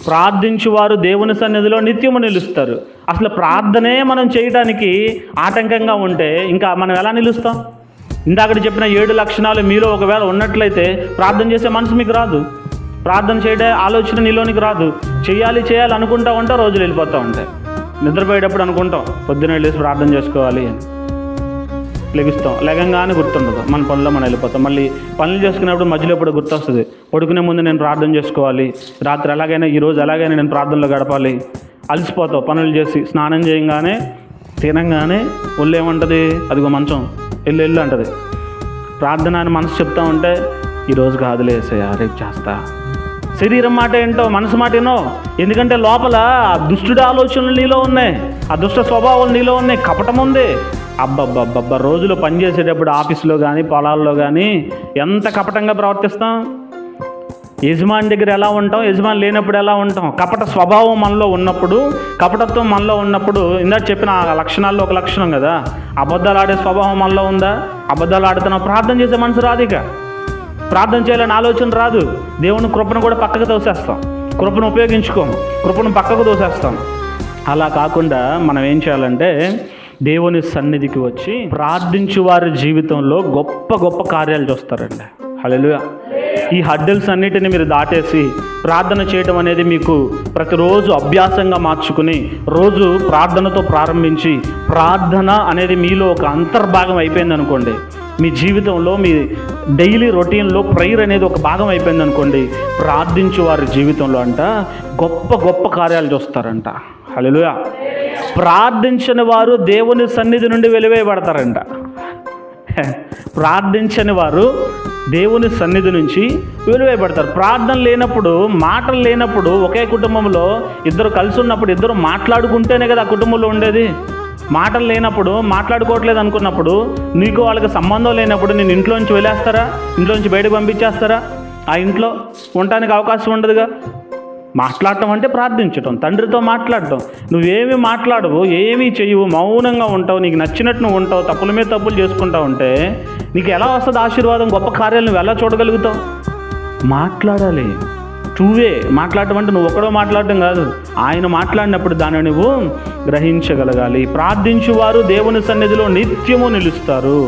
ప్రార్థించువారు దేవుని సన్నిధిలో నిత్యము నిలుస్తారు. అసలు ప్రార్థనే మనం చేయడానికి ఆటంకంగా ఉంటే ఇంకా మనం ఎలా నిలుస్తాం? ఇందాక చెప్పిన 7 లక్షణాలు మీలో ఒకవేళ ఉన్నట్లయితే ప్రార్థన చేసే మనసు మీకు రాదు, ప్రార్థన చేయడే ఆలోచన నీలోనికి రాదు. చేయాలి అనుకుంటా ఉంటా, రోజులు వెళ్ళిపోతూ ఉంటాయి. నిద్రపోయేటప్పుడు అనుకుంటాం పొద్దున వెళ్ళేసి ప్రార్థన చేసుకోవాలి అని, లెగుస్తాం, లెగంగానే గుర్తుండదు, మన పనుల్లో మనం వెళ్ళిపోతాం. మళ్ళీ పనులు చేసుకునేప్పుడు మధ్యలో ఎప్పుడు గుర్తొస్తుంది, పడుకునే ముందు నేను ప్రార్థన చేసుకోవాలి, రాత్రి ఎలాగైనా ఈరోజు ఎలాగైనా నేను ప్రార్థనలో గడపాలి. అలసిపోతావు పనులు చేసి, స్నానం చేయగానే తినంగానే ఒళ్ళు ఏమంటుంది, అదిగో మంచం వెళ్ళు అంటది. ప్రార్థన అని మనసు చెప్తా ఉంటే ఈరోజు కాదులే యేసయ్యా రేపు చేస్తా. శరీరం మాట ఏంటో మనసు మాట ఏనో, ఎందుకంటే లోపల ఆ దుష్టుడి ఆలోచనలు నీలో ఉన్నాయి, ఆ దుష్ట స్వభావాలు నీలో ఉన్నాయి, కపటం ఉంది. అబ్బబ్బబ్బబ్బ రోజులు పనిచేసేటప్పుడు ఆఫీసులో కానీ పొలాల్లో కానీ ఎంత కపటంగా ప్రవర్తిస్తాం. యజమాని దగ్గర ఎలా ఉంటాం, యజమాని లేనప్పుడు ఎలా ఉంటాం. కపట స్వభావం మనలో ఉన్నప్పుడు, కపటత్వం మనలో ఉన్నప్పుడు, ఇందాక చెప్పిన ఆ లక్షణాల్లో ఒక లక్షణం కదా, అబద్ధాలు ఆడే స్వభావం మనలో ఉందా? అబద్ధాలు ఆడుతున్నాం, ప్రార్థన చేసే మనసు రాదు, ఇక ప్రార్థన చేయాలని ఆలోచన రాదు. దేవుని కృపను కూడా పక్కకు తోసేస్తాం, కృపను ఉపయోగించుకోము, కృపను పక్కకు తోసేస్తాం. అలా కాకుండా మనం ఏం చేయాలంటే దేవుని సన్నిధికి వచ్చి ప్రార్థించు వారి జీవితంలో గొప్ప గొప్ప కార్యాలు చూస్తారండి. హల్లెలూయా. ఈ హడ్డల్స్ అన్నిటిని మీరు దాటేసి ప్రార్థన చేయడం అనేది మీకు ప్రతిరోజు అభ్యాసంగా మార్చుకుని, రోజు ప్రార్థనతో ప్రారంభించి ప్రార్థన అనేది మీలో ఒక అంతర్భాగం అయిపోయింది అనుకోండి, మీ జీవితంలో మీ డైలీ రొటీన్లో ప్రేయర్ అనేది ఒక భాగం అయిపోయింది అనుకోండి, ప్రార్థించు వారి జీవితంలో అంట గొప్ప గొప్ప కార్యాలు చూస్తారంట. హల్లెలూయా. ప్రార్థించని వారు దేవుని సన్నిధి నుండి వెలివేయబడతారంట. ప్రార్థించని వారు దేవుని సన్నిధి నుంచి వెలివేయబడతారు. ప్రార్థన లేనప్పుడు, మాటలు లేనప్పుడు, ఒకే కుటుంబంలో ఇద్దరు కలిసి ఉన్నప్పుడు ఇద్దరు మాట్లాడుకుంటేనే కదా ఆ కుటుంబంలో ఉండేది. మాటలు లేనప్పుడు, మాట్లాడుకోవట్లేదు అనుకున్నప్పుడు, నీకు వాళ్ళకి సంబంధం లేనప్పుడు నేను ఇంట్లోంచి వెళ్ళేస్తారా? ఇంట్లోంచి బయటకు పంపించేస్తారా? ఆ ఇంట్లో ఉండటానికి అవకాశం ఉండదుగా. మాట్లాడటం అంటే ప్రార్థించటం, తండ్రితో మాట్లాడటం. నువ్వేమీ మాట్లాడవు, ఏమీ చెయ్యవు, మౌనంగా ఉంటావు, నీకు నచ్చినట్టు నువ్వు ఉంటావు, తప్పుల మీద తప్పులు చేసుకుంటా ఉంటే నీకు ఎలా వస్తుంది ఆశీర్వాదం? గొప్ప కార్యాలు నువ్వు ఎలా చూడగలుగుతావు? మాట్లాడాలి. మాట్లాడటం అంటే నువ్వు ఒక్కడో మాట్లాడటం కాదు, ఆయన మాట్లాడినప్పుడు దాన్ని నువ్వు గ్రహించగలగాలి. ప్రార్థించువారు దేవుని సన్నిధిలో నిత్యము నిలుస్తారు.